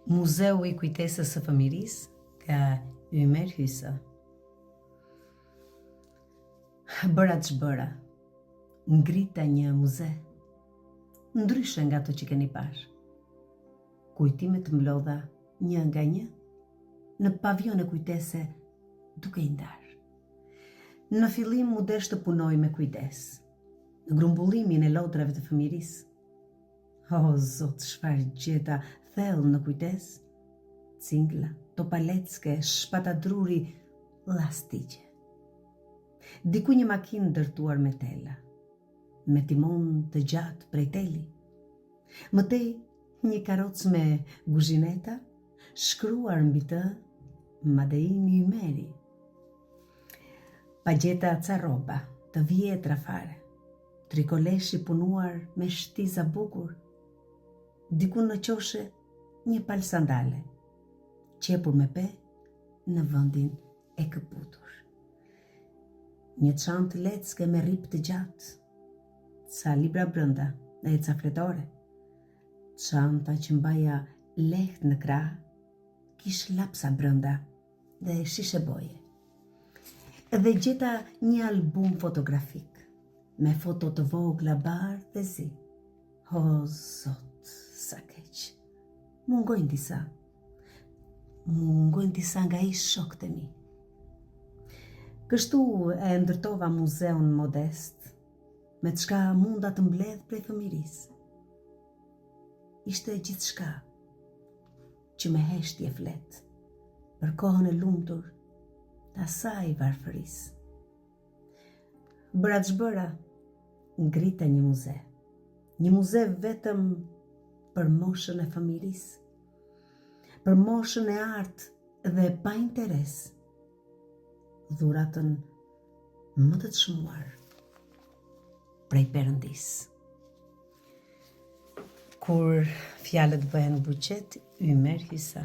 Muzeu i kujtesës së fëmirisë ka Ymer Hysa. Bëra ç'bëra, ngrita një muze, ndryshe nga ato që keni parë. Kujtimet mlodha një nga një në pavion e kujtese duke i ndarë. Në fillim mu desh të punoj me kujdes, në grumbullimin e lodrave të fëmirisë. O, zot, çfarë gjeta thellë në kujdes, cingla, topalecke, shpatadruri, lastigje. Diku një makinë ndërtuar me tela, me timon të gjatë prej teli. Mëtej një karrocë me guzhineta, shkruar mbi të Madeini Ymeri. Pagjeta ca rroba të vjetra fare, trikoleshi punuar me shtiza bukur, diku në qoshe një palë sandale, qepur me pe në vendin e këputur. Një çantë lecke me rip të gjatë, ca libra brenda e ca fletore. Çanta që mbaja lehtë në krah, kish lapsa brenda dhe shishe boje. Dhe gjeta një album fotografik me foto të vogla bardhë dhe zi. O, zot, sa keq. Mungojnë disa nga i shokët e mi. Kështu e ndërtova muzeun modest, me çka munda të mbledh prej fëmirisë. Ishte gjithçka që me heshtje flet për kohën e lumtur të asaj varfërisë. Bëra ç'bëra, ngrita një muze vetëm për moshën e fëmirisë, për moshën e artë dhe pa interes, dhuratën më të çmuar prej Perëndis. Kur fjalët bëhen buqet, Ymer Hysa.